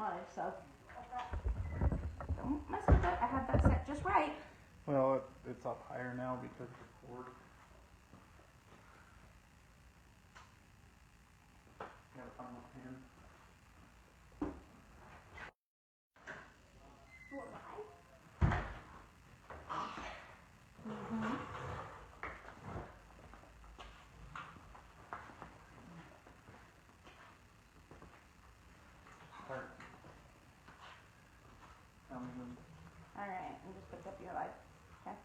live, so don't mess with it. I had that set just right. Well, it's up higher now because of the cord. Gotta find my pen. Start. All right, I just picked up your live. Okay.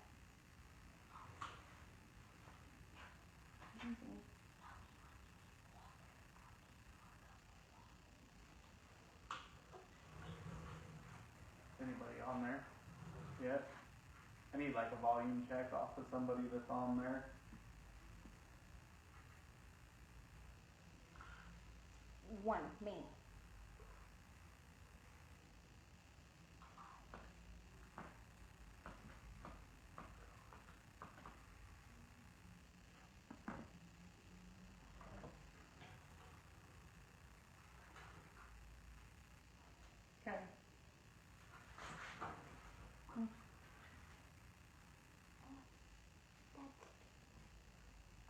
Anybody on there yet? I need like a volume check off of somebody that's on there. One, me. Okay.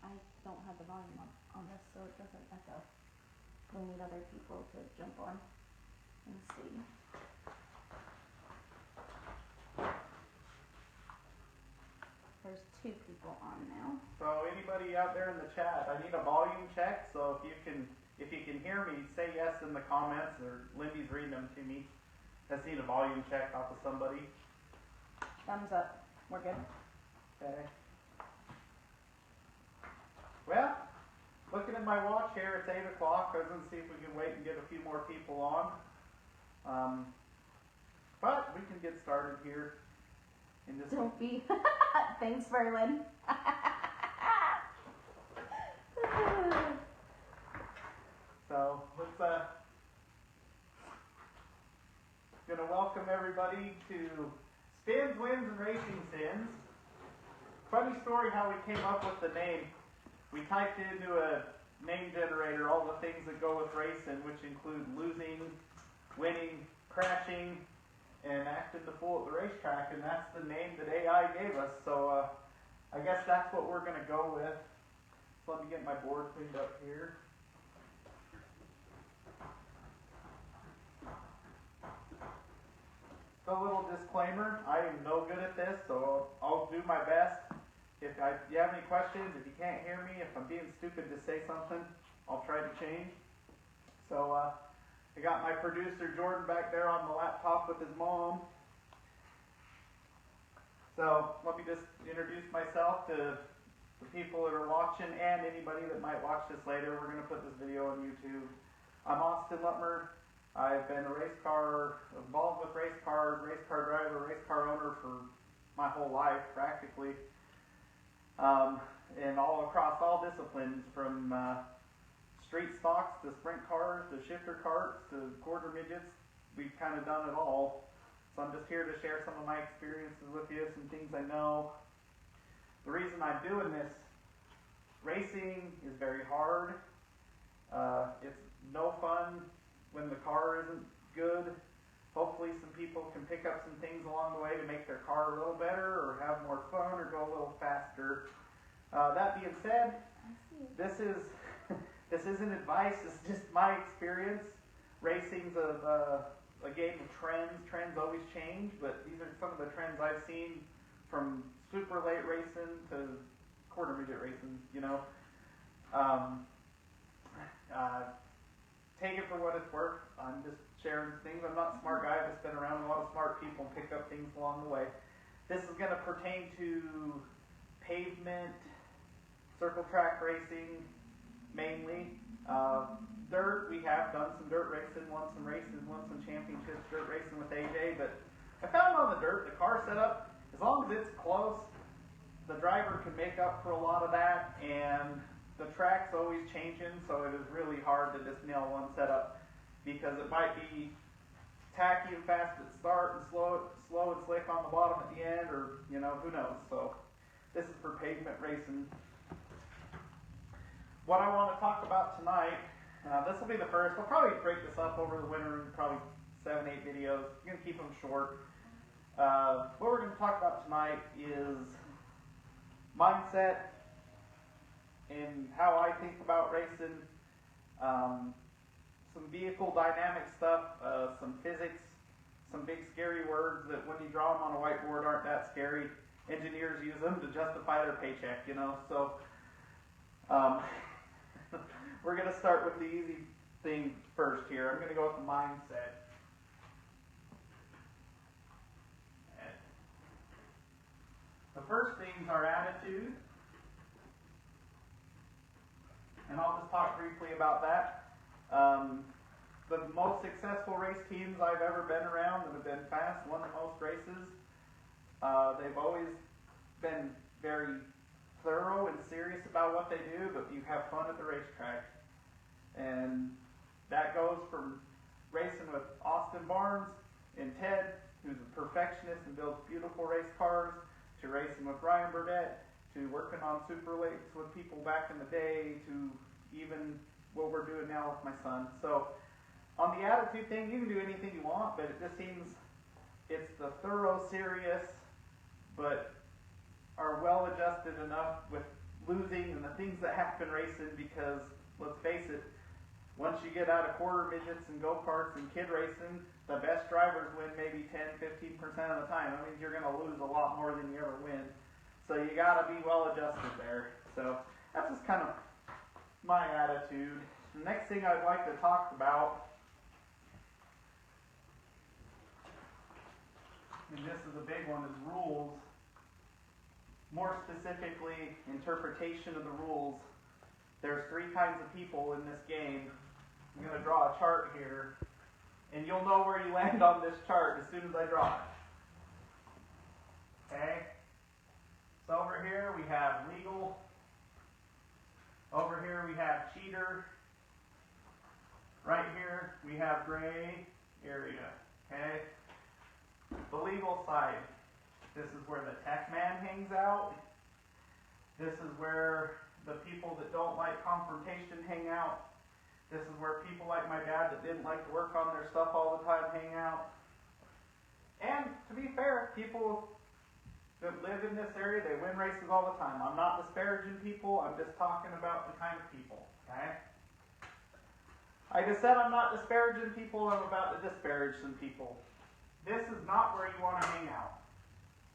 I don't have the volume on this, so it doesn't echo. We need other people to jump on and see. There's 2 people on now. So anybody out there in the chat, I need a volume check. So if you can hear me, say yes in the comments, or Lindy's reading them to me. Let's need a volume check off of somebody. Thumbs up. We're good. Okay. Well, looking at my watch here, it's 8 o'clock. I was going to see if we can wait and get a few more people on. But we can get started here. In this Don't be. Thanks, Verlin. So let's gonna welcome everybody to Spins, Wins, and Racing Sins. Funny story how we came up with the name. We typed into a name generator all the things that go with racing, which include losing, winning, crashing, and acting the fool at the racetrack, and that's the name that AI gave us. So I guess that's what we're gonna go with. So let me get my board cleaned up here. A little disclaimer, I am no good at this, so I'll do my best. If you have any questions, if you can't hear me, if I'm being stupid to say something, I'll try to change. So I got my producer Jordan back there on the laptop with his mom. So let me just introduce myself to the people that are watching and anybody that might watch this later. We're going to put this video on YouTube. I'm Austin Luttmer. I've been involved with race car driver, race car owner for my whole life, practically. And all across all disciplines, from street stocks to sprint cars to shifter karts to quarter midgets. We've kind of done it all. So I'm just here to share some of my experiences with you, some things I know. The reason I'm doing this, racing is very hard. It's no fun when the car isn't good. Hopefully some people can pick up some things along the way to make their car a little better or have more fun or go a little faster. That being said, this isn't advice, it's just my experience. Racing's a game of trends. Trends always change, but these are some of the trends I've seen from super late racing to quarter midget racing, you know. Take it for what it's worth. I'm just sharing things. I'm not a smart guy. I've just been around a lot of smart people and picked up things along the way. This is going to pertain to pavement, circle track racing, mainly. Dirt, we have done some dirt racing, won some championships, dirt racing with AJ, but I found on the dirt, the car setup, as long as it's close, the driver can make up for a lot of that, and the track's always changing, so it is really hard to just nail one setup, because it might be tacky and fast at the start and slow and slick on the bottom at the end, or, you know, who knows. So this is for pavement racing. What I want to talk about tonight, this will be the first. We'll probably break this up over the winter and probably 7, 8 videos. I'm going to keep them short. What we're going to talk about tonight is mindset and how I think about racing, some vehicle dynamic stuff, some physics, some big scary words that when you draw them on a whiteboard aren't that scary. Engineers use them to justify their paycheck, you know. So we're going to start with the easy thing first here. I'm going to go with the mindset. The first thing is our attitude. And I'll just talk briefly about that. The most successful race teams I've ever been around that have been fast, won the most races, they've always been very thorough and serious about what they do, but you have fun at the racetrack. And that goes from racing with Austin Barnes and Ted, who's a perfectionist and builds beautiful race cars, to racing with Ryan Burdett, to working on super lakes with people back in the day, to even what we're doing now with my son. So on the attitude thing, you can do anything you want, but it just seems it's the thorough, serious, but are well adjusted enough with losing and the things that happen racing, because let's face it, once you get out of quarter midgets and go-karts and kid racing, the best drivers win maybe 10-15% of the time. That means you're going to lose a lot more than you ever win. So you got to be well adjusted there. So that's just kind of my attitude. The next thing I'd like to talk about, and this is a big one, is rules. More specifically, interpretation of the rules. There's 3 kinds of people in this game. I'm going to draw a chart here, and you'll know where you land on this chart as soon as I draw it. Okay? So over here we have legal. Over here we have cheater. Right here we have gray area. Okay? The legal side. This is where the tech man hangs out. This is where the people that don't like confrontation hang out. This is where people like my dad that didn't like to work on their stuff all the time hang out. And to be fair, people that live in this area, they win races all the time. I'm not disparaging people, I'm just talking about the kind of people, okay? I just said I'm not disparaging people, I'm about to disparage some people. This is not where you want to hang out.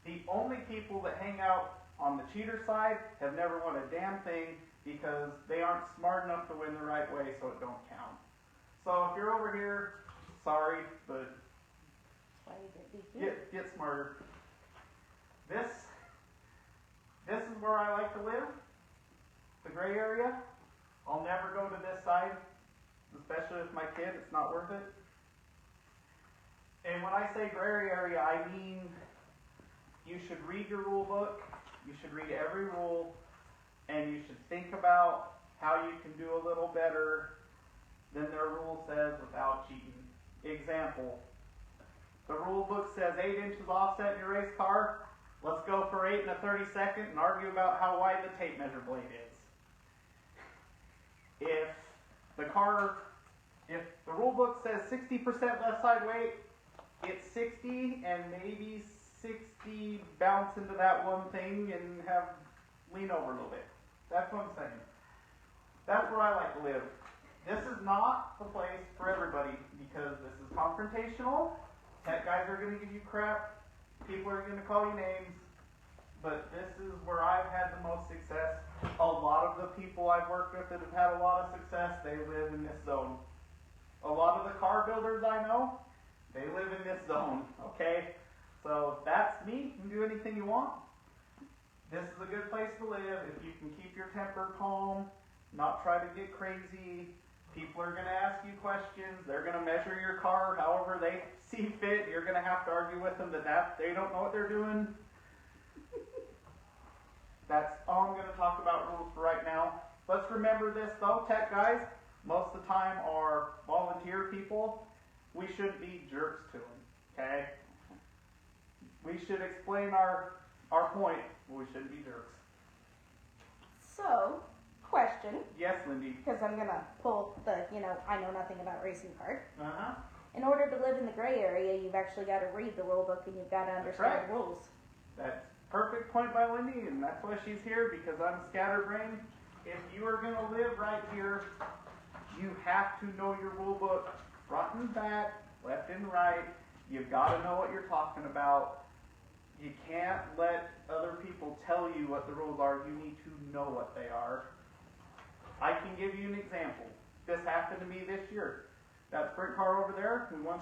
The only people that hang out on the cheater side have never won a damn thing because they aren't smart enough to win the right way, so it don't count. So if you're over here, sorry, but get smarter. This is where I like to live, the gray area. I'll never go to this side, especially with my kid. It's not worth it. And when I say gray area, I mean you should read your rule book, you should read every rule, and you should think about how you can do a little better than their rule says without cheating. Example, the rule book says 8 inches offset in your race car. Let's go for 8 and a 32nd and argue about how wide the tape measure blade is. If the rule book says 60% left side weight, it's 60 and maybe 60 bounce into that one thing and lean over a little bit. That's what I'm saying. That's where I like to live. This is not the place for everybody because this is confrontational. Tech guys are going to give you crap. People are going to call you names. But this is where I've had the most success. A lot of the people I've worked with that have had a lot of success, they live in this zone. A lot of the car builders I know, they live in this zone. Okay? So that's me. You can do anything you want. This is a good place to live if you can keep your temper calm, not try to get crazy. People are going to ask you questions. They're going to measure your car however they see fit. You're going to have to argue with them that they don't know what they're doing. That's all I'm going to talk about rules for right now. Let's remember this though, tech guys, most of the time are volunteer people. We shouldn't be jerks to them, okay? We should explain our point, but we shouldn't be jerks. So, question. Yes, Lindy. Because I'm going to pull the, I know nothing about racing card. Uh-huh. in order to live in the gray area, you've actually got to read the rule book and you've got to understand the rules. That's perfect point by Lindy, and that's why she's here, because I'm scatterbrained. If you are going to live right here, you have to know your rule book front and back, left and right. You've got to know what you're talking about. You can't let other people tell you what the rules are. You need to know what they are. I can give you an example. This happened to me this year. That sprint car over there, we won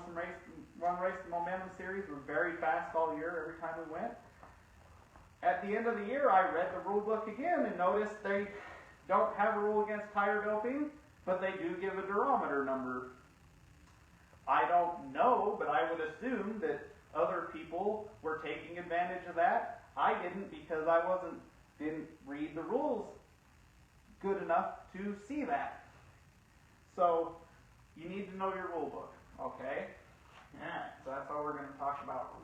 one race in the Momentum Series, was very fast all year, every time we went. At the end of the year, I read the rule book again and noticed they don't have a rule against tire doping, but they do give a durometer number. I don't know, but I would assume that other people were taking advantage of that. I didn't, because I didn't read the rules good enough to see that. So you need to know your rule book, okay? Alright, so that's all we're going to talk about.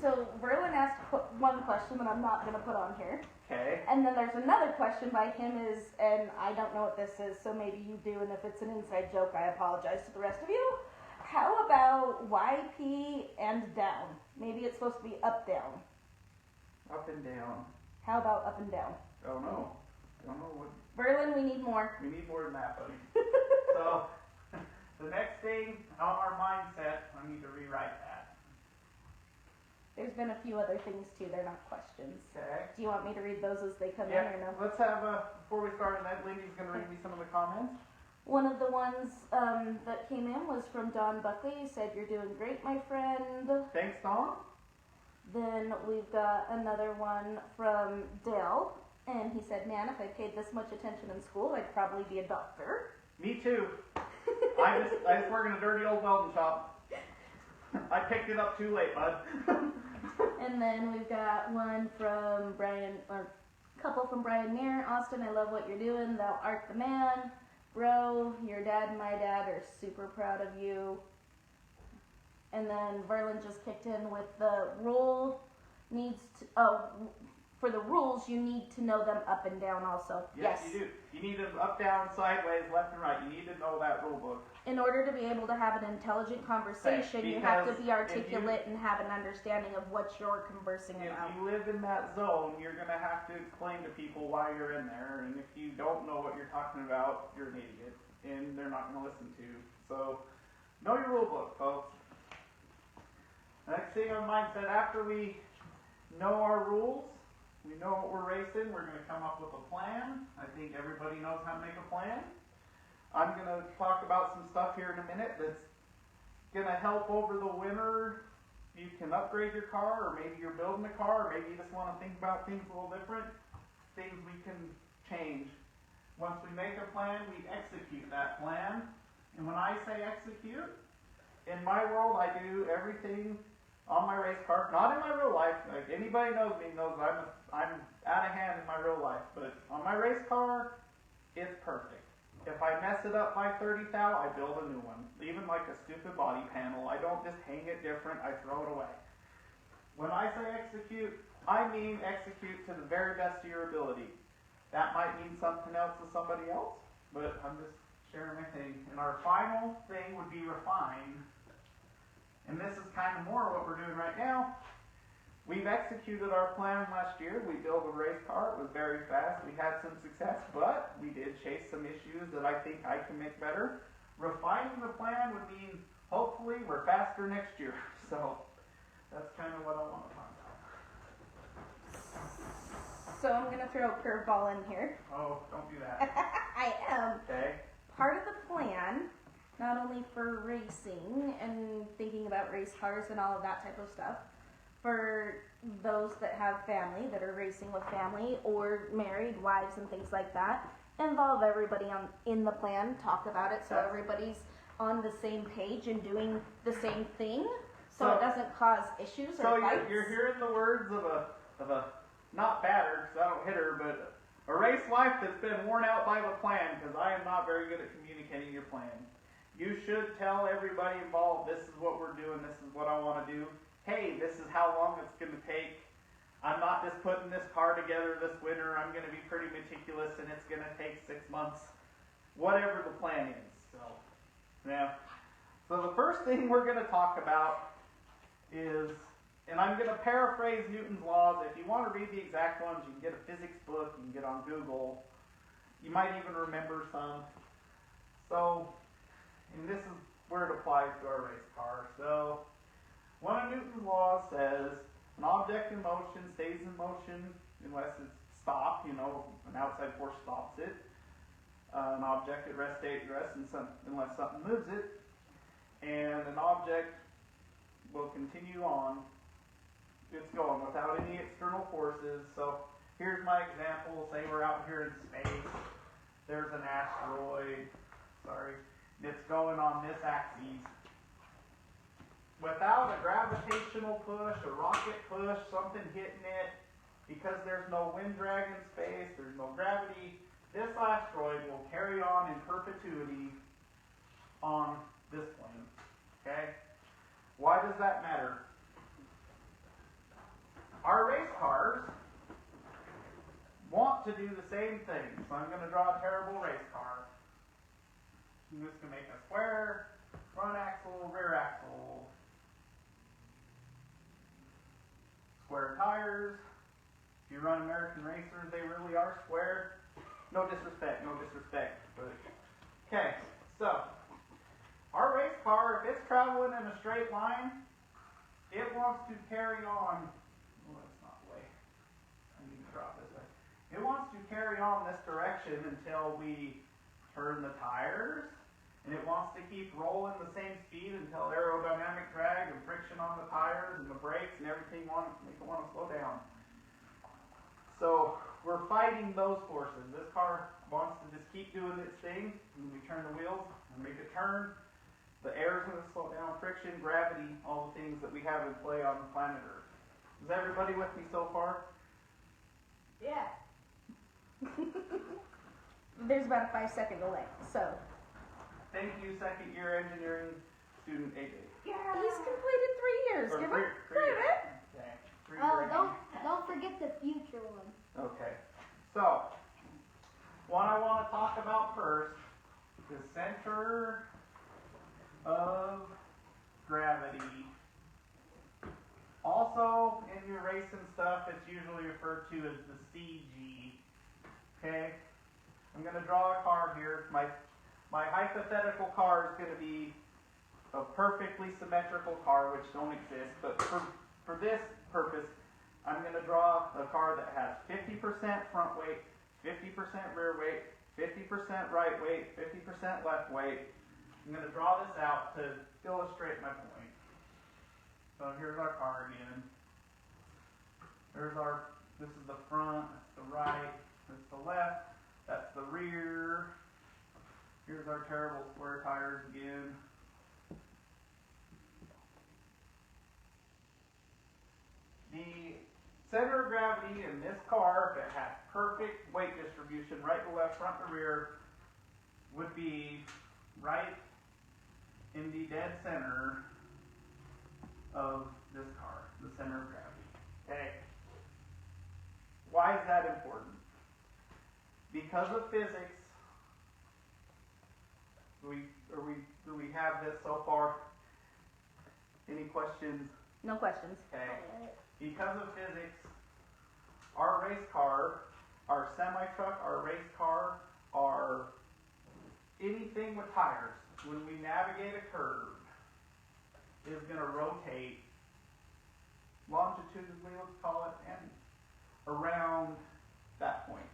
So Verlin asked one question that I'm not going to put on here. Okay. And then there's another question by him and I don't know what this is, so maybe you do, and if it's an inside joke, I apologize to the rest of you. How about YP and down? Maybe it's supposed to be up, down. Up and down. How about up and down? Don't know. Don't know what. Verlin, we need more. We need more than that, buddy. So, the next thing on our mindset, I need to rewrite that. There's been a few other things too, they're not questions. Okay. Do you want me to read those as they come in or no? Let's have before we start on that, Lindy's going to read me some of the comments. One of the ones that came in was from Don Buckley. He said, "You're doing great, my friend." Thanks, Don. Then we've got another one from Dale, and he said, "Man, if I paid this much attention in school, I'd probably be a doctor." Me too. I just work in a dirty old welding shop. I picked it up too late, bud. And then we've got one from Brian, or a couple from Brian Neer. "Austin, I love what you're doing. Thou art the man. Bro, your dad and my dad are super proud of you." And then Verlin just kicked in with the rule needs to, for the rules, you need to know them up and down also. Yes, you do. You need them up, down, sideways, left, and right. You need to know that rule book. In order to be able to have an intelligent conversation, you have to be articulate and have an understanding of what you're conversing about. If you live in that zone, you're going to have to explain to people why you're in there. And if you don't know what you're talking about, you're an idiot. And they're not going to listen to you. So, know your rule book, folks. Next thing on mindset, after we know our rules, we know what we're racing, we're going to come up with a plan. I think everybody knows how to make a plan. I'm going to talk about some stuff here in a minute that's going to help over the winter. You can upgrade your car, or maybe you're building a car, or maybe you just want to think about things a little different. Things we can change. Once we make a plan, we execute that plan. And when I say execute, in my world, I do everything on my race car, not in my real life. Like anybody knows me knows I'm out of hand in my real life, but on my race car, it's perfect. If I mess it up by 30 thou, I build a new one. Even like a stupid body panel, I don't just hang it different, I throw it away. When I say execute, I mean execute to the very best of your ability. That might mean something else to somebody else, but I'm just sharing my thing. And our final thing would be refine. And this is kind of more what we're doing right now. We've executed our plan last year. We built a race car. It was very fast. We had some success, but we did chase some issues that I think I can make better. Refining the plan would mean hopefully we're faster next year. So that's kind of what I want to talk about. So I'm going to throw a curveball in here. Oh, don't do that. I am. Okay. Part of the plan, not only for racing and thinking about race cars and all of that type of stuff, for those that have family, that are racing with family, or married, wives and things like that, involve everybody in the plan, talk about it so everybody's on the same page and doing the same thing, so it doesn't cause issues or fights. So you're hearing the words of a not batter, because I don't hit her, but a race wife that's been worn out by the plan, because I am not very good at communicating your plan. You should tell everybody involved, this is what we're doing, this is what I want to do. Hey, this is how long it's going to take. I'm not just putting this car together this winter. I'm going to be pretty meticulous, and it's going to take 6 months. whatever the plan is. So the first thing we're going to talk about is, and I'm going to paraphrase Newton's laws. If you want to read the exact ones, you can get a physics book, you can get on Google. You might even remember some. So, and this is where it applies to our race car. So, one of Newton's laws says an object in motion stays in motion unless it's stopped, an outside force stops it. An object at rest stays at rest unless something moves it. And an object will continue on its going without any external forces. So here's my example. Say we're out here in space. There's an asteroid. It's going on this axis. Without a gravitational push, a rocket push, something hitting it, because there's no wind drag in space, there's no gravity, this asteroid will carry on in perpetuity on this plane. Okay? Why does that matter? Our race cars want to do the same thing. So I'm going to draw a terrible race car. I'm just going to make a square, front axle, rear axle. Square tires. If you run American racers, they really are square. No disrespect. Okay, so our race car, if it's traveling in a straight line, it wants to carry on. Well, that's not the way. I need to draw it this way. It wants to carry on this direction until we turn the tires, and it wants to keep rolling the same speed until aerodynamic drag and friction on the tires and the brakes and everything make it want to slow down. So we're fighting those forces. This car wants to just keep doing its thing. When we turn the wheels and make a turn, the air is going to slow down, friction, gravity, all the things that we have in play on planet Earth. Is everybody with me so far? Yeah. There's about a 5-second delay, so. Thank you, second year engineering student AJ. Yeah. He's completed 3 years. Give him credit. Okay. Don't forget the future one. Okay. So, what I want to talk about first is center of gravity. Also, in your racing stuff, it's usually referred to as the CG. Okay? I'm going to draw a car here. My hypothetical car is going to be a perfectly symmetrical car, which don't exist, but for this purpose, I'm going to draw a car that has 50% front weight, 50% rear weight, 50% right weight, 50% left weight. I'm going to draw this out to illustrate my point. So here's our car again. This is the front, that's the right, that's the left, that's the rear. Here's our terrible square tires again. The center of gravity in this car, if it has perfect weight distribution, right to left, front to rear, would be right in the dead center of this car, the center of gravity. Okay? Why is that important? Because of physics, do we have this so far? Any questions? No questions. Okay. Because of physics, our race car, our semi-truck, our race car, our anything with tires, when we navigate a curve, is going to rotate longitudinally, let's call it, and around that point.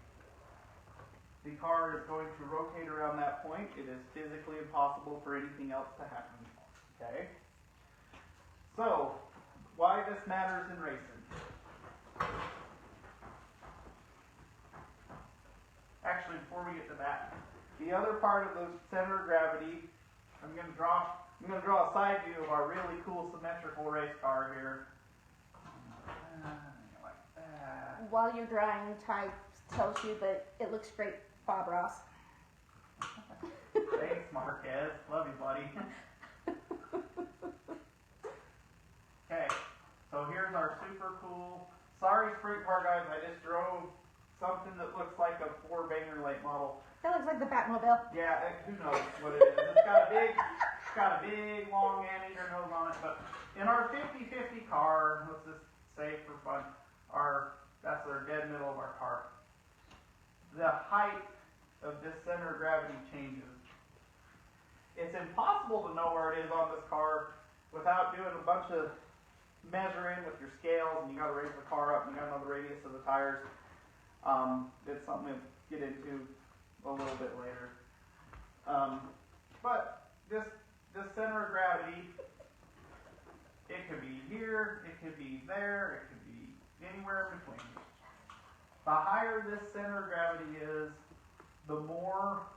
The car is going to rotate around that point. It is physically impossible for anything else to happen. Okay? So, why this matters in racing. Actually, before we get to that, the other part of the center of gravity, I'm going to draw a side view of our really cool symmetrical race car here. Like that. While you're drawing, Ty tells you that it looks great, Bob Ross. Thanks, Marquez. Love you, buddy. Okay, so here's our super cool. Sorry, sprint car guys, I just drove something that looks like a 4-banger late model. That looks like the Batmobile. Yeah, who knows what it is. It's got a big, long anteater nose on it. But in our 50-50 car, let's just say for fun, that's our dead middle of our car. The height of this center of gravity changes. It's impossible to know where it is on this car without doing a bunch of measuring with your scales, and you got to raise the car up, and you got to know the radius of the tires. It's something we'll get into a little bit later. But this center of gravity, it could be here, it could be there, it could be anywhere in between. The higher this center of gravity is, the more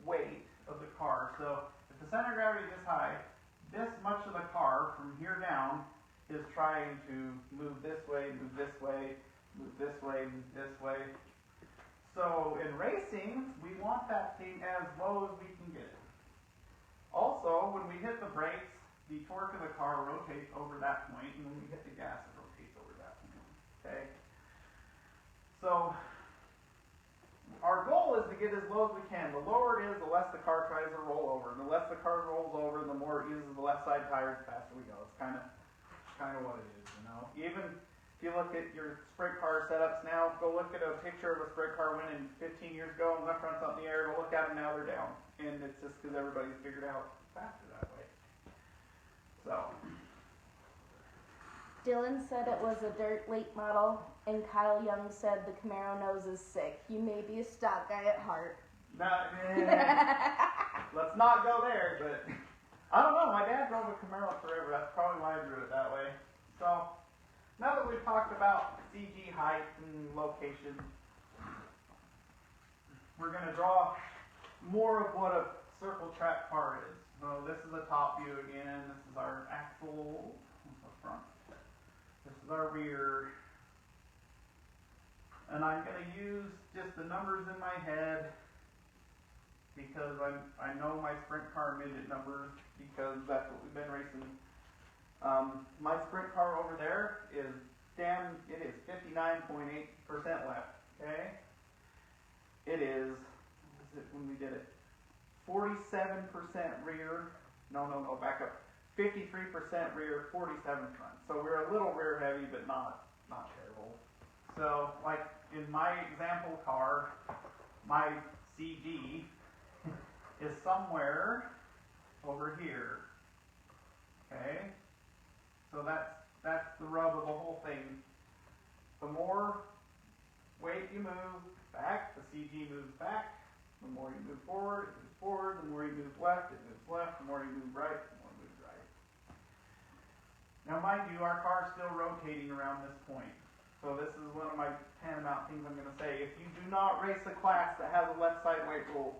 weight of the car. So if the center of gravity is this high, this much of the car from here down is trying to move this way, move this way, move this way, move this way. So in racing, we want that thing as low as we can get it. Also, when we hit the brakes, the torque of the car rotates over that point, and when we hit the gas, it rotates over that point. Okay? So our goal is to get as low as we can. The lower it is, the less the car tries to roll over. And the less the car rolls over, the more it uses the left side tires, the faster we go. It's kind of what it is, you know. Even if you look at your sprint car setups now, go look at a picture of a sprint car winning 15 years ago and left front's up in the air, go look at them now, they're down. And it's just because everybody's figured out faster that way. So. Dylan said it was a dirt late model, and Kyle Young said the Camaro nose is sick. You may be a stock guy at heart. Let's not go there, but I don't know. My dad drove a Camaro forever. That's probably why I drew it that way. So, now that we've talked about CG height and location, we're going to draw more of what a circle track car is. So this is a top view again. This is our axle. This is front. This is our rear. And I'm going to use just the numbers in my head because I know my sprint car midget numbers because that's what we've been racing. My sprint car over there is 59.8% left, okay? It is, what was it when we did it? 47% rear, no, back up. 53% rear, 47 front. So we're a little rear heavy, but not terrible. So, like in my example car, my CG is somewhere over here. Okay? So that's the rub of the whole thing. The more weight you move back, the CG moves back. The more you move forward, it moves forward. The more you move left, it moves left. The more you move right, the more it moves right. Now, mind you, our car's still rotating around this point. So this is one of my tantamount things I'm going to say. If you do not race a class that has a left side weight rule,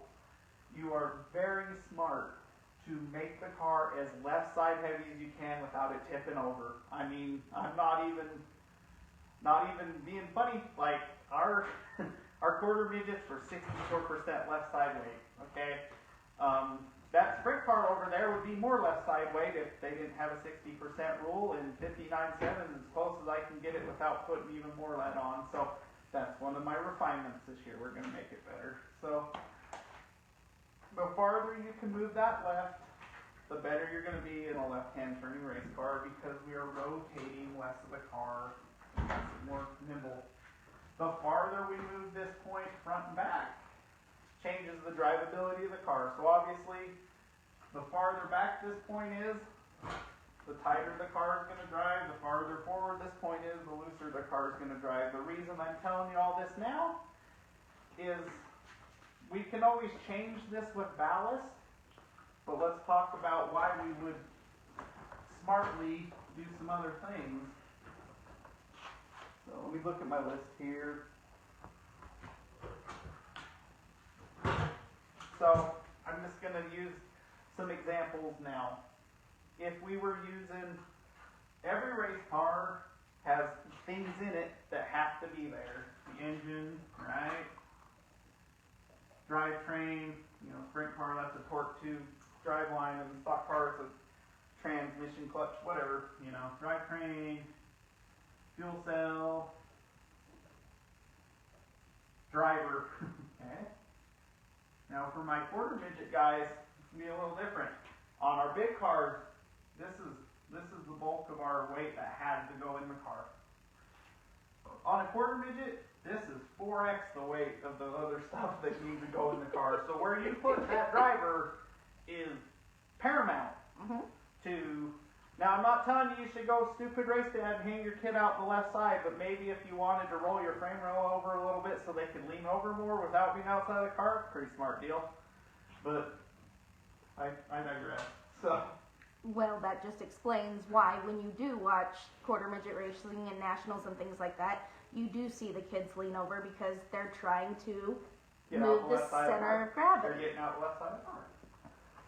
you are very smart to make the car as left side heavy as you can without it tipping over. I mean, I'm not even being funny. Like our quarter midgets were 64% left side weight. Okay, that sprint car over there would be more left side weight if they didn't have a 60% rule, and 59.7 is as close as I can get it without putting even more lead on. So that's one of my refinements this year. We're going to make it better. So the farther you can move that left, the better you're going to be in a left-hand turning race car because we are rotating less of the car, more nimble. The farther we move this point front and back, changes the drivability of the car. So obviously, the farther back this point is, the tighter the car is going to drive. The farther forward this point is, the looser the car is going to drive. The reason I'm telling you all this now is we can always change this with ballast, but let's talk about why we would smartly do some other things. So let me look at my list here. So I'm just going to use some examples now. If we were using, every race car has things in it that have to be there. The engine, right? Drivetrain, sprint car, that's a torque tube. Driveline, and stock car, it's a transmission, clutch, whatever. Drivetrain, fuel cell, driver. Okay. Now for my quarter midget guys, it's gonna be a little different. On our big cars, this is the bulk of our weight that has to go in the car. On a quarter midget, this is 4x the weight of the other stuff that needs to go in the car. So where you put that driver is paramount to. Now I'm not telling you should go stupid race dad and hang your kid out the left side, but maybe if you wanted to roll your frame rail over a little bit so they could lean over more without being outside the car, pretty smart deal. But I digress. So. Well, that just explains why when you do watch quarter midget racing and nationals and things like that, you do see the kids lean over because they're trying to move the center of gravity. They're getting out the left side of the car.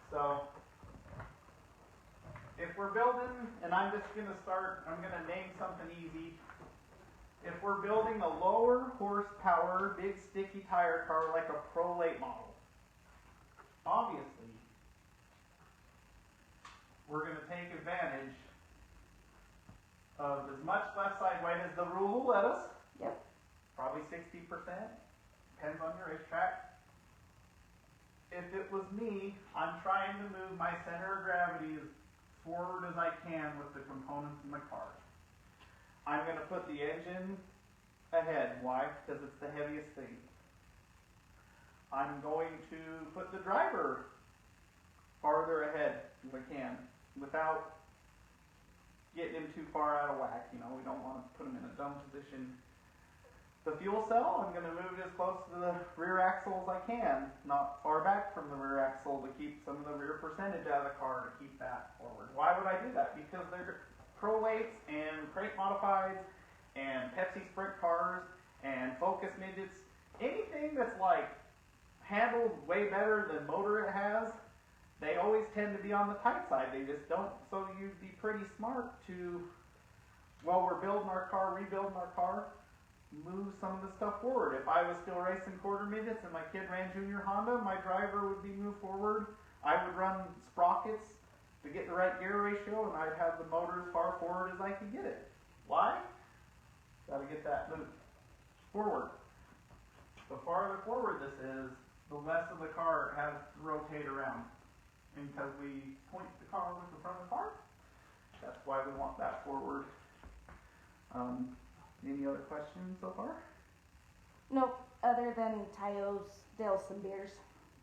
So, if we're building, and I'm just going to name something easy. If we're building a lower horsepower, big sticky tire car like a Pro Late model, obviously, we're going to take advantage of as much left side weight as the rule will let us. Yep. Probably 60%. Depends on your racetrack. If it was me, I'm trying to move my center of gravity as forward as I can with the components in the car. I'm going to put the engine ahead. Why? Because it's the heaviest thing. I'm going to put the driver farther ahead as I can without getting him too far out of whack. You know, we don't want to put him in a dumb position. The fuel cell, I'm going to move it as close to the rear axle as I can, not far back from the rear axle to keep some of the rear percentage out of the car to keep that forward. Why would I do that? Because they're Pro Lates and Crate Modifieds and Pepsi Sprint cars and Focus Midgets, anything that's like handled way better than motor it has, they always tend to be on the tight side. They just don't. So you'd be pretty smart to, while we're building our car, rebuilding our car, move some of the stuff forward. If I was still racing quarter midgets and my kid ran junior Honda, my driver would be moved forward. I would run sprockets to get the right gear ratio, and I'd have the motor as far forward as I could get it. Why? Got to get that moved forward. The farther forward this is, the less of the car has to rotate around. And because we point the car with the front of the car, that's why we want that forward. Any other questions so far? Nope, other than Tayo's Dale some beers.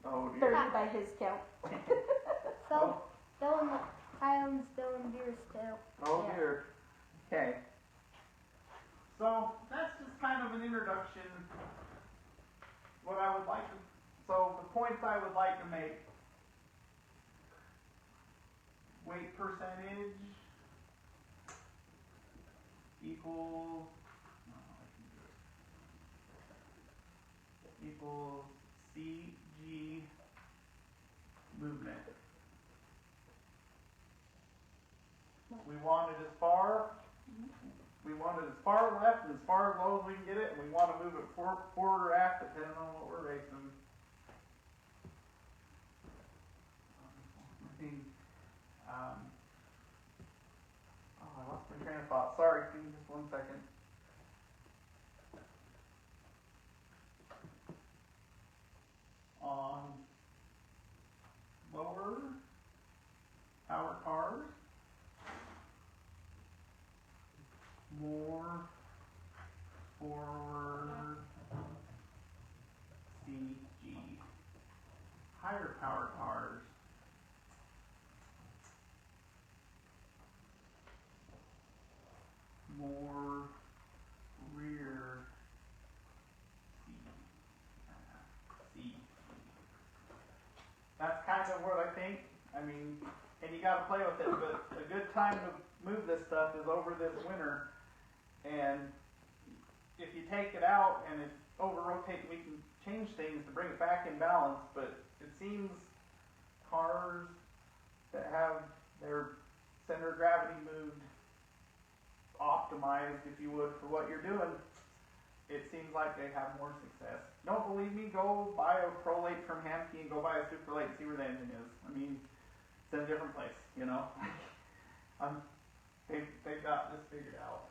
Oh dear. 30 by his count. Kyle's spilling beer still. Oh dear. Okay. So that's just kind of an introduction. What I would like to, so the points I would like to make. Weight percentage equals CG movement. We want it as far left and as far low as we can get it, and we want to move it forward or aft depending on what we're racing. I lost my train of thought. Sorry, give me just 1 second. On lower power cars, more forward CG. Higher power cars, more rear C. That's kind of what I think. I mean, and you got to play with it, but a good time to move this stuff is over this winter. And if you take it out and it's over-rotated, we can change things to bring it back in balance, but it seems cars that have their center of gravity moved, optimized, if you would, for what you're doing, it seems like they have more success. Don't believe me? Go buy a Pro Late from Hamke and go buy a Super Late and see where the engine is. I mean, it's in a different place, you know? They've got this figured out.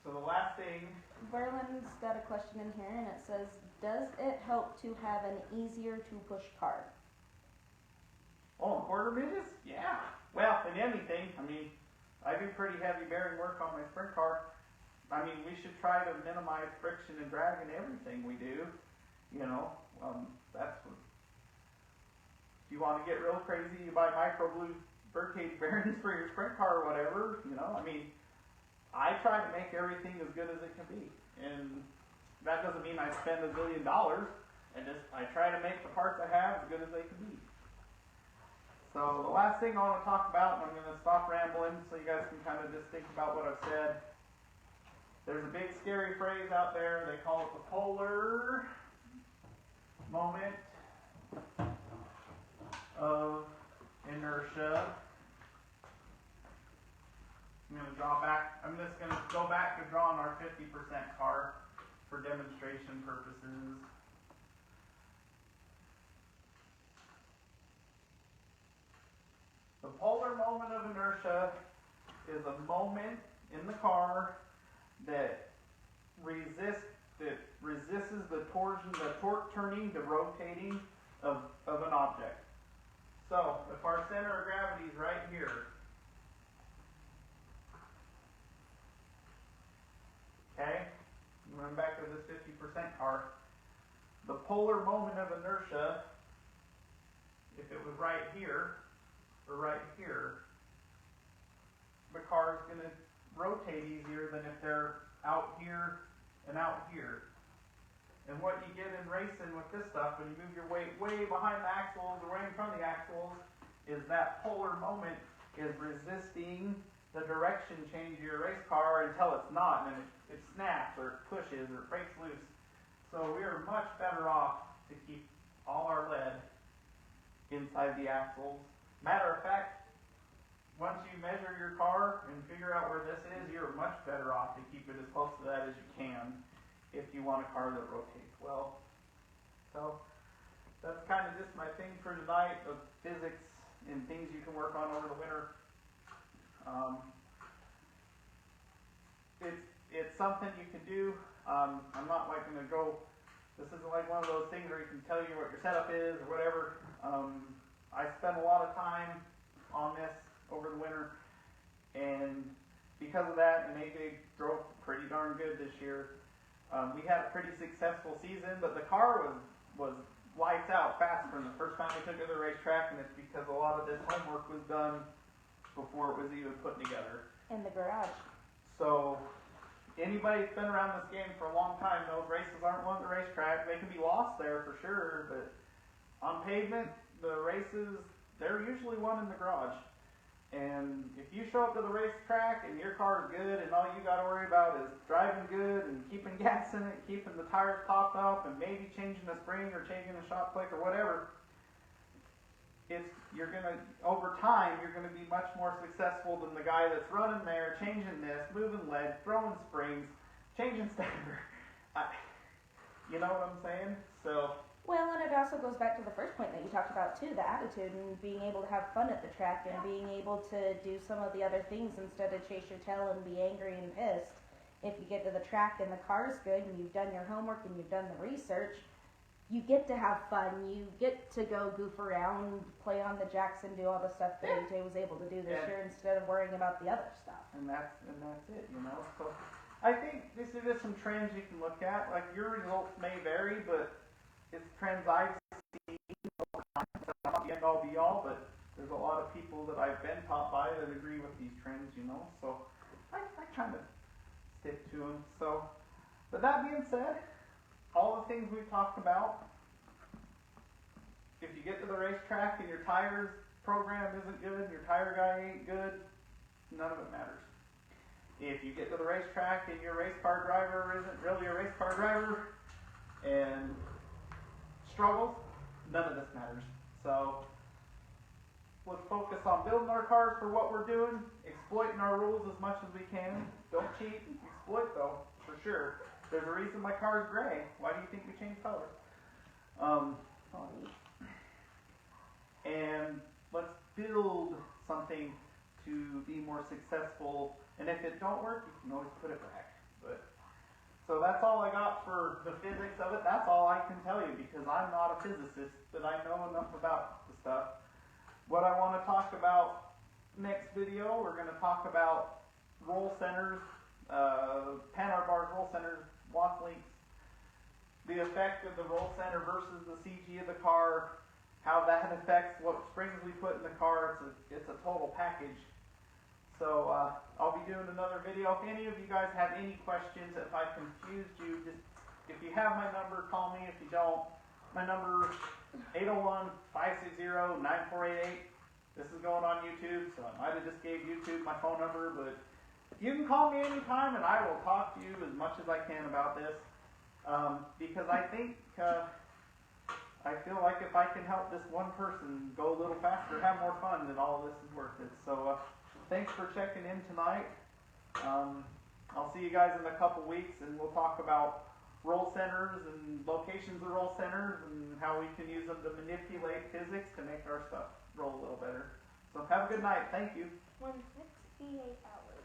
So the last thing... Verlin's got a question in here, and it says, does it help to have an easier to push car? Oh, quarter midgets? Yeah. Well, in anything, I mean, I do pretty heavy bearing work on my sprint car. I mean, we should try to minimize friction and drag in everything we do. You know, that's what, if you want to get real crazy, you buy micro blue bird cage bearings for your sprint car or whatever. You know, I mean, I try to make everything as good as it can be, and that doesn't mean I spend $1 billion. I try to make the parts I have as good as they can be. So the last thing I want to talk about, and I'm going to stop rambling so you guys can kind of just think about what I've said. There's a big scary phrase out there. They call it the polar moment of inertia. I'm just going to go back to drawing our 50% car for demonstration purposes. The polar moment of inertia is a moment in the car that resists the torque turning, the rotating of an object. So if our center of gravity is right here, okay, going back to this 50% car, the polar moment of inertia, if it was right here or right here, the car is going to rotate easier than if they're out here and out here. And what you get in racing with this stuff, when you move your weight way behind the axles or way in front of the axles, is that polar moment is resisting the direction change of your race car until it's not, and then it snaps or it pushes or it breaks loose. So we are much better off to keep all our lead inside the axles. Matter of fact, once you measure your car and figure out where this is, you're much better off to keep it as close to that as you can if you want a car that rotates well. So that's kind of just my thing for tonight of physics and things you can work on over the winter. It's something you can do. I'm not like going to go, this isn't like one of those things where you can tell you what your setup is or whatever. I spent a lot of time on this over the winter, and because of that, and AJ drove pretty darn good this year. We had a pretty successful season, but the car was lights out fast from the first time we took it to the racetrack, and it's because a lot of this homework was done before it was even put together. In the garage. So anybody that's been around this game for a long time knows races aren't won at the racetrack. They can be lost there for sure, but on pavement, the races, they're usually won in the garage. And if you show up to the racetrack and your car is good and all you got to worry about is driving good and keeping gas in it, keeping the tires popped up, and maybe changing a spring or changing a shock click or whatever, over time, you're going to be much more successful than the guy that's running there, changing this, moving lead, throwing springs, changing stagger. You know what I'm saying? So. Well, and it also goes back to the first point that you talked about too, the attitude and being able to have fun at the track and being able to do some of the other things instead of chase your tail and be angry and pissed. If you get to the track and the car's good and you've done your homework and you've done the research, you get to have fun. You get to go goof around, play on the jacks, and do all the stuff that AJ was able to do this year instead of worrying about the other stuff. And that's it, you know. So I think this is just some trends you can look at. Like your results may vary, but it's trends I've seen. Not the end all be all, but there's a lot of people that I've been taught by that agree with these trends, you know. So I kind of stick to them. So, but that being said, all the things we've talked about, if you get to the racetrack and your tires program isn't good, your tire guy ain't good, none of it matters. If you get to the racetrack and your race car driver isn't really a race car driver and struggles, none of this matters. So let's focus on building our cars for what we're doing, exploiting our rules as much as we can. Don't cheat, exploit though, for sure. There's a reason my car is gray. Why do you think we changed colors? And let's build something to be more successful. And if it don't work, you can always put it back. But So that's all I got for the physics of it. That's all I can tell you because I'm not a physicist, but I know enough about the stuff. What I want to talk about next video, we're going to talk about roll centers, Panhard bars, roll centers, lock links, the effect of the roll center versus the CG of the car, how that affects what springs we put in the car. It's a total package. So I'll be doing another video. If any of you guys have any questions, if I confused you, just if you have my number, call me. If you don't, my number 801-560-9488. This is going on YouTube, so I might have just gave YouTube my phone number, but you can call me anytime and I will talk to you as much as I can about this. Because I think, I feel like if I can help this one person go a little faster, have more fun, then all of this is worth it. So thanks for checking in tonight. I'll see you guys in a couple weeks and we'll talk about roll centers and locations of roll centers and how we can use them to manipulate physics to make our stuff roll a little better. So have a good night. Thank you. 168 hours.